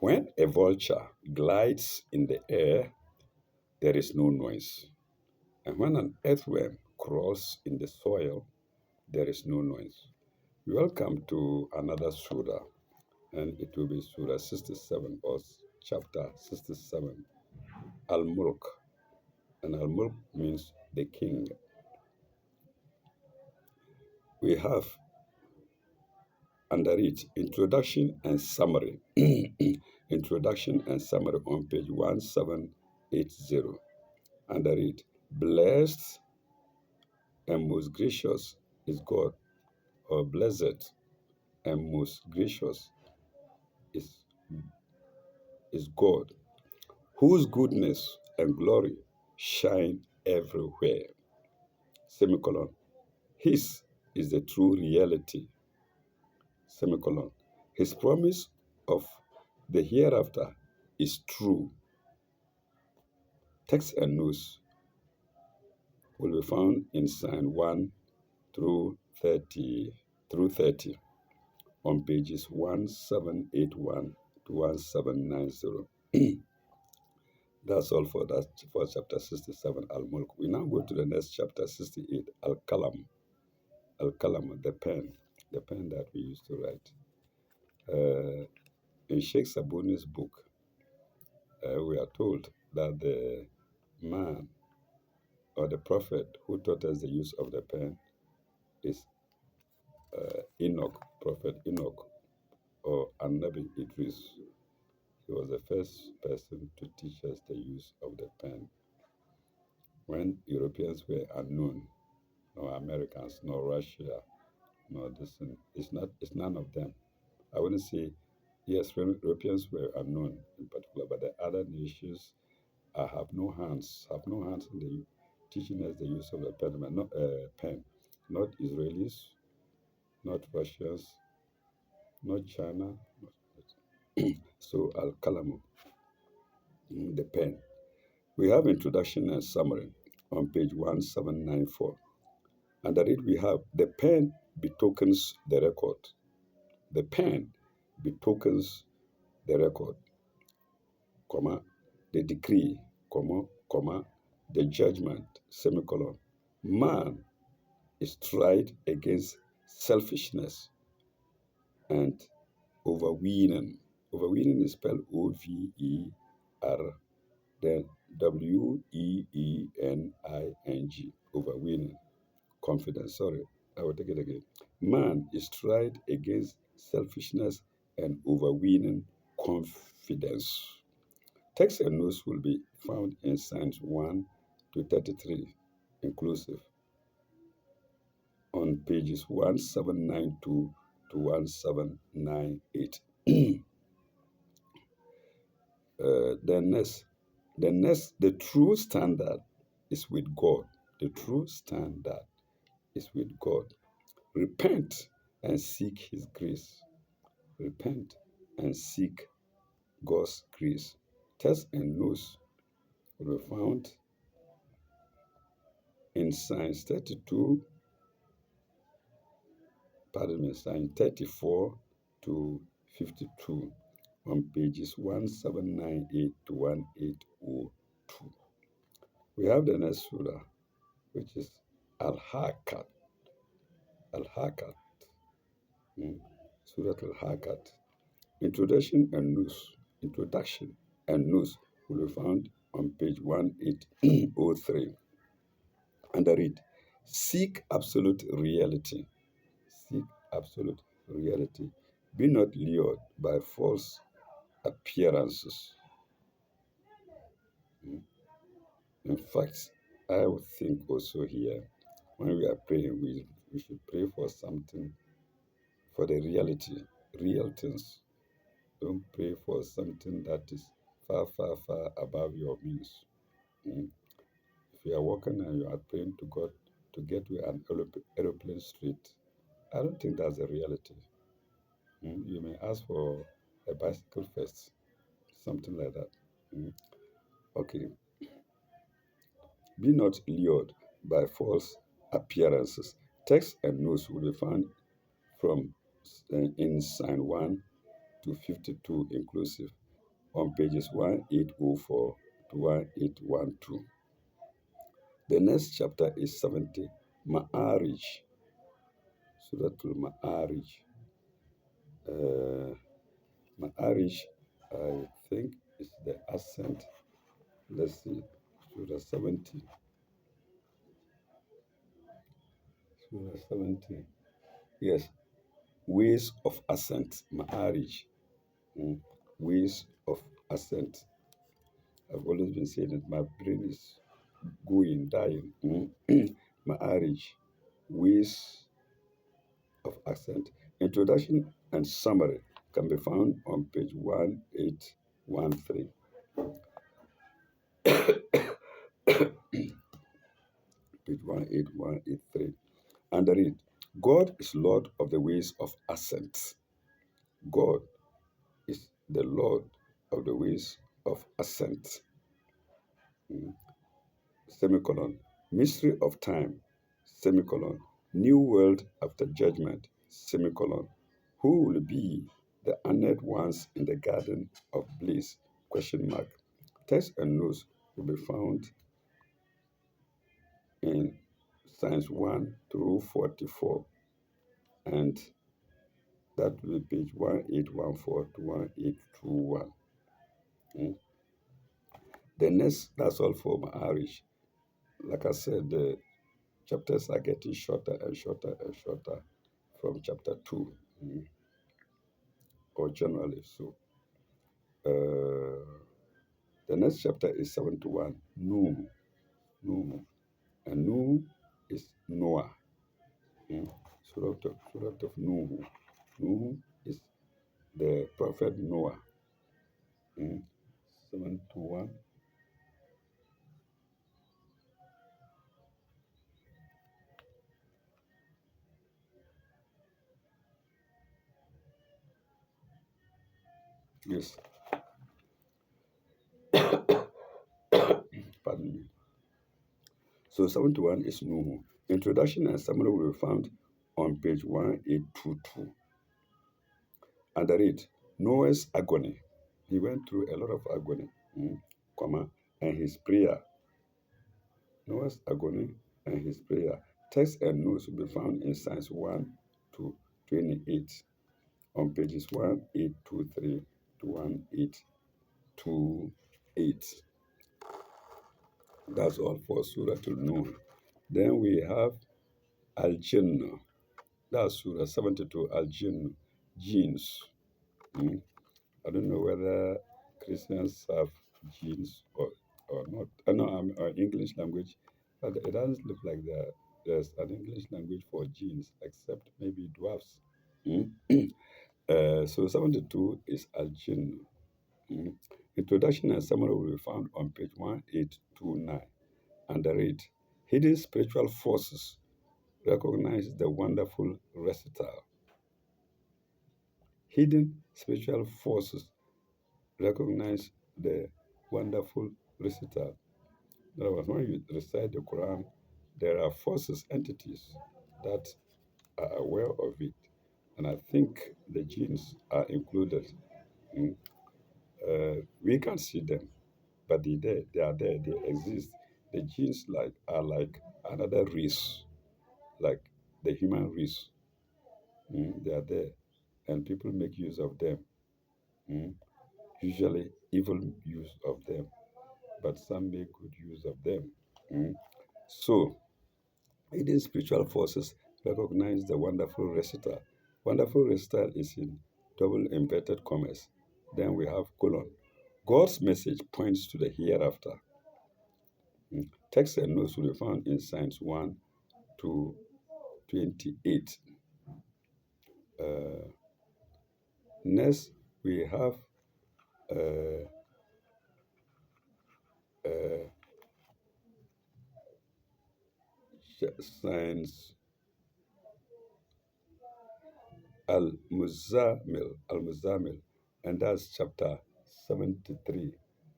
When a vulture glides in the air, there is no noise. And when an earthworm crawls in the soil, there is no noise. Welcome to another surah, and it will be Surah 67 or chapter 67, Al Mulk. And Al Mulk means the king. We have under it introduction and summary. Introduction and summary on page 1780. Under it, blessed and most gracious is God, or blessed and most gracious is, is God, whose goodness and glory shine everywhere. Semicolon. His is the true reality. Semicolon. His promise of the hereafter is true. Text and notes will be found in sign 1 through 30 on pages 1781 to 1790. That's all for that for chapter 67 Al Mulk. We now go to the next chapter 68 Al Kalam. Al Kalam, the pen that we used to write. In Sheikh Sabuni's book, we are told that the man or the prophet who taught us the use of the pen is Enoch, Prophet Enoch, or Annabi Idris. He was the first person to teach us the use of the pen when Europeans were unknown, nor Americans, nor Russia, nor this. It's none of them. I wouldn't say, yes, when Europeans were unknown in particular, but the other nations have no hands in the teaching us the use of the pen. Not Israelis, not Russians, not China. So Al Kalamu, the pen. We have introduction and summary on page 1794. Under it we have the pen betokens the record. The pen betokens the record, comma, the decree, comma, the judgment, semicolon. Man is tried against selfishness and overweening. Overweening is spelled O-V-E-R, then W-E-E-N-I-N-G, overweening. Confidence, sorry, I will take it again. Man is tried against selfishness and overweening confidence. Text and notes will be found in Signs 1 to 33, inclusive, on pages 1792 to 1798. The true standard is with God. The true standard is with God. Repent and seek His grace. Repent and seek God's grace. Text and notes will be found in Signs 32, Sign 34 to 52 on pages 1798 to 1802. We have the next surah, which is Al-Hakat. Al-Hakat. Surah Al-Hakat. Introduction and notes will be found on page 1803. Under it, seek absolute reality. Seek absolute reality. Be not lured by false appearances. In fact, I would think also here, when we are praying, we should pray for something, for the reality, real things. Don't pray for something that is far, far, far above your means. Mm. If you are walking and you are praying to God to get to an aeroplane street, I don't think that's the reality. You may ask for a bicycle first, something like that. Okay. Be not lured by false appearances. Text and notes will be found from in sign 1 to 52 inclusive. on pages 1804 to 1812. The next chapter is 70, Ma'arij, Suratul Ma'arij. Uh, Ma'arij, I think, is the ascent. Let's see, Surah 70. Surah 70. Yes, ways of ascent, Ma'arij. Mm. Ways of ascent. I've always been saying that my brain is going, dying. Ma'arij, ways of ascent. Introduction and summary can be found on page 1813. Page 18183. And read, God is Lord of the ways of ascent. God is the Lord of the ways of ascent. Mm. Semicolon. Mystery of time. Semicolon. New world after judgment. Semicolon. Who will be the honored ones in the garden of bliss? Question mark. Text and notes will be found in Science 1 through 44, and that will be page 1814 to 1821. Mm. The next, that's all for my Irish. Like I said, the chapters are getting shorter and shorter and shorter from chapter 2, or generally so. The next chapter is 71, Nuh. Nuh. And Nuh is Noah. Mm. Surah of Nuh. Nuh is the prophet Noah. 71. Yes, pardon me. So 71 is Nuhu. Introduction and summary will be found on page 1822. And I read, Noah's agony. He went through a lot of agony, comma, and his prayer. Noah's agony and his prayer. Text and notes will be found in Science 1 to 28 on pages 1823 to 1828. That's all for Surah to Nuh. Then we have Al Jannah. That's Surah 72, Al Jinn, genes. Mm. I don't know whether Christians have genes or not. I know I'm English language, but it doesn't look like there's an English language for genes, except maybe dwarfs. Mm. So 72 is Al Jinn. Mm. Introduction and summary will be found on page 1829. And the read, hidden spiritual forces recognize the wonderful recital. Hidden spiritual forces recognize the wonderful recital. In other words, when you recite the Quran, there are forces, entities that are aware of it. And I think the jinns are included. Mm. We can't see them, but they are there, they exist. The jinns are like another race, like the human race. They are there, and people make use of them. Mm. Usually, evil use of them, but some make good use of them. Mm. So, hidden spiritual forces recognize the wonderful recital. Wonderful recital is in double inverted commas. Then we have colon. God's message points to the hereafter. Text and notes will be found in Science 1 to 28. Uh, Next, we have uh, uh, Science Al-Muzammil, and that's chapter 73.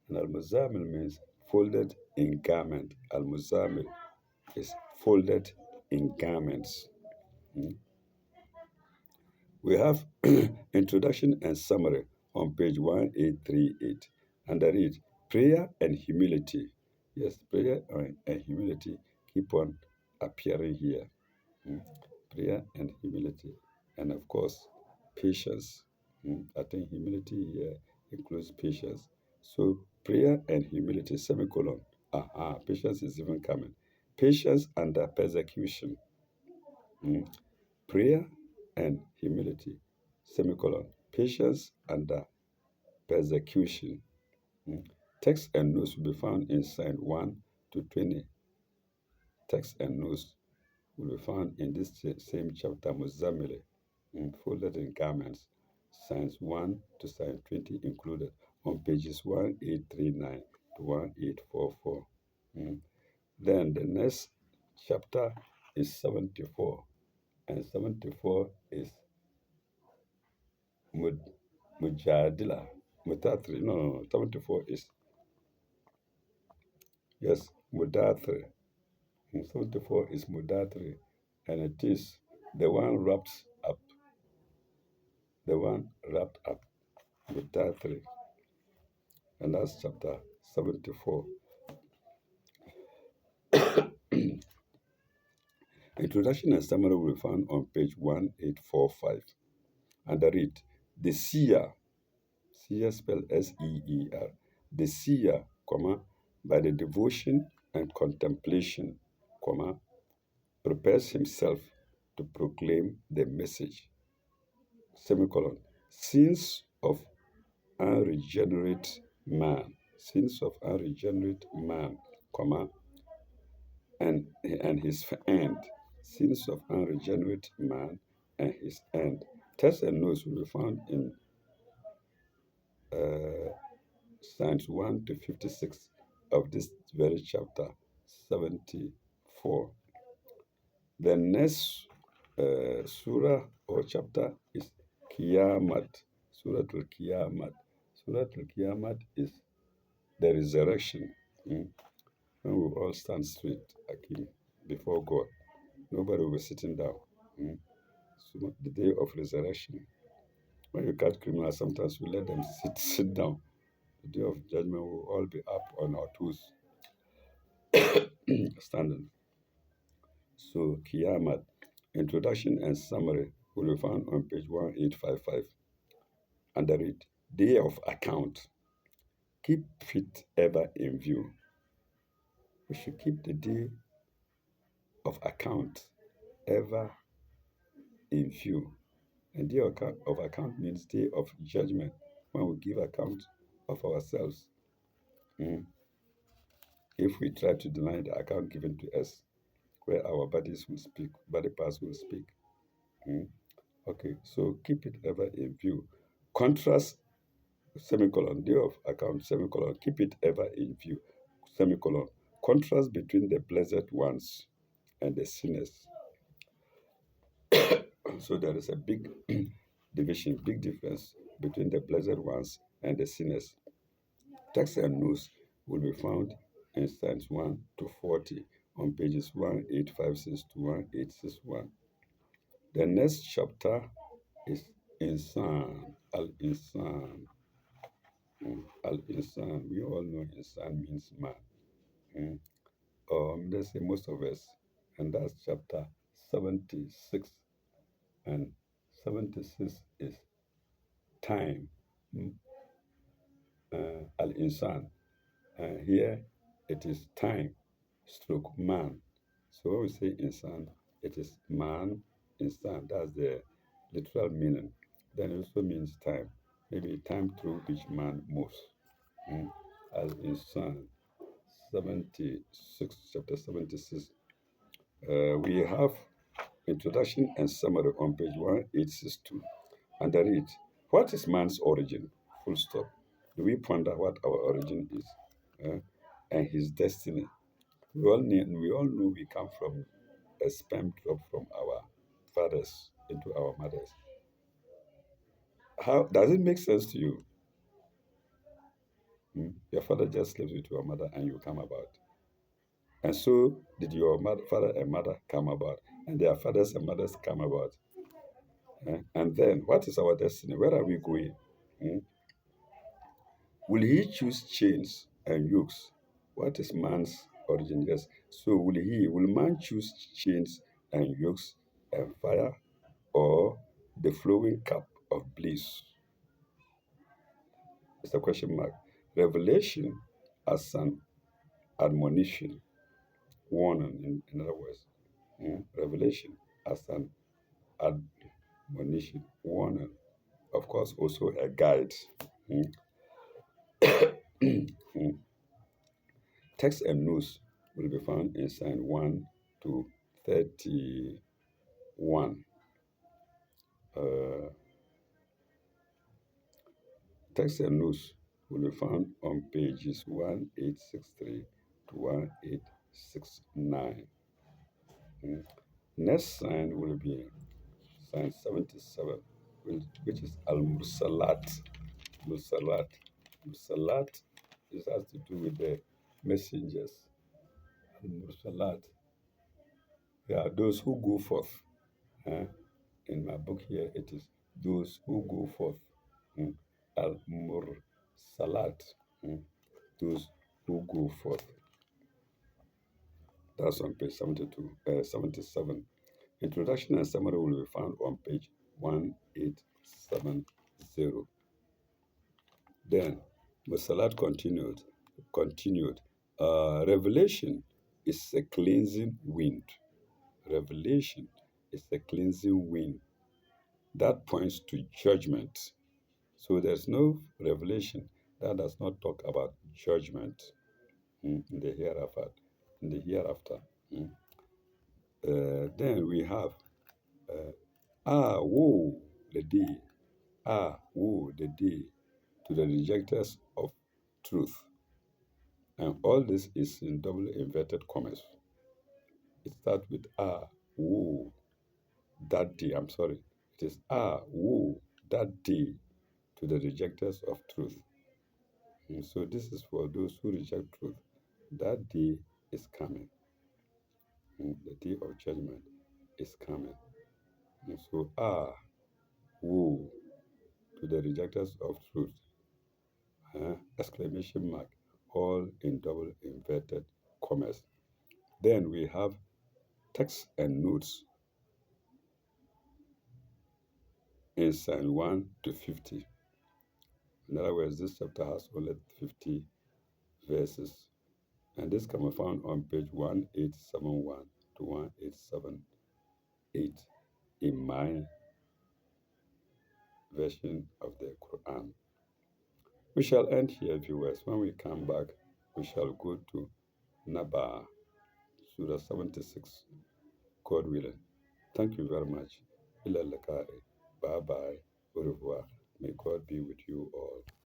And Al-Muzammil means folded in garment. Al-Muzammil is folded in garments. Mm. We have introduction and summary on page 1838. And I read, prayer and humility. Yes, prayer and humility keep on appearing here. Mm. Prayer and humility. And of course, patience. I think humility here includes patience. So prayer and humility, semicolon. Patience is even coming. Patience under persecution. Mm. Prayer and humility, semicolon. Patience under persecution. Mm. Text and notes will be found in Psalm 1 to 20. Text and notes will be found in this same chapter, Muzamile, folded in garments, Psalms 1 to Psalm 20 included, on pages 1839 to 1844. Mm. Then the next chapter is 74, and 74 is Mujadila. Mutatri. No. 74 is, yes, Mudatri. 74 is Mudatri, and it is the one wrapped up Mudatri, and that's chapter 74. Introduction and summary will be found on page 1845. And I read, the seer spelled S-E-E-R, the seer, by the devotion and contemplation, prepares himself to proclaim the message, semicolon, sins of unregenerate man, sins of unregenerate man, and his end, sins of unregenerate man and his end. Text and notes will be found in Psalms 1 to 56 of this very chapter 74. The next surah or chapter is Kiyamat, Surah al Kiyamat. Surah al Kiyamat is the resurrection. When we all stand straight, before God. Nobody will be sitting down. So the day of resurrection. When you catch criminals, sometimes we let them sit down. The day of judgment will all be up on our toes, standing. So Kiyamat, introduction and summary will be found on page 1855. Under it, day of account. Keep it ever in view. We should keep the day of account ever in view. And day of account means day of judgment, when we give account of ourselves. If we try to deny the account given to us, where our bodies will speak, body parts will speak. Okay, so keep it ever in view. Contrast, semicolon, day of account, semicolon, keep it ever in view, semicolon. Contrast between the blessed ones and the sinners. So there is a big division, big difference between the blessed ones and the sinners. Text and notes will be found in Psalms 1 to 40 on pages 1856 to 1861. The next chapter is Insan, Al-Insan. Al-Insan, we all know Insan means man. Let's say most of us, and that's chapter 76. And 76 is time, Al-Insan. Here it is time, stroke man. So when we say insan, it is man, insan. That's the literal meaning. Then it also means time. Maybe time through which man moves. As insan, 76, chapter 76. We have introduction and summary on page 1862. And I read, what is man's origin? Full stop. Do we ponder what our origin is and his destiny? We all know we come from a sperm drop from our fathers into our mothers. How does it make sense to you? Your father just slept with your mother and you come about. And so did your father and mother come about, and their fathers and mothers come about. And then what is our destiny? Where are we going? Will he choose chains and yokes? What is man's origin? Yes. So will man choose chains and yokes and fire, or the flowing cup of bliss? It's a question mark. Revelation as an admonition, warning, in other words. Revelation as an admonition, warning. Of course, also a guide. Mm. Mm. Text and notes will be found in Psalm 1 to 31. Uh, Text and notes will be found on pages 1863 to 1869. Mm. Next sign will be sign 77, which is Al Mursalat. Mursalat. Mursalat is has to do with the messengers. Al Mursalat. They are those who go forth. eh? In my book here, it is those who go forth. Mm. Al Mursalat. Mm. Those who go forth. That's on page 77. Introduction and summary will be found on page 1870. Then Musalat continued. Revelation is a cleansing wind. Revelation is a cleansing wind that points to judgment. So there's no revelation that does not talk about judgment in the hereafter. In the hereafter. mm. Then we have woe the day, woe the day to the rejectors of truth. And all this is in double inverted commas. It starts with woe, that day. I'm sorry. It is woe, that day to the rejectors of truth. And so this is for those who reject truth. That day is coming. The day of judgment is coming. And so woe to the rejectors of truth. Exclamation mark, all in double inverted commas. Then we have text and notes in Psalm 1 to 50. In other words, this chapter has only 50 verses, and this can be found on page 1871 to 1878 in my version of the Quran. We shall end here, viewers. When we come back, we shall go to Naba, Surah 76, God willing. Thank you very much. Ila lakari. Bye bye. Au revoir. May God be with you all.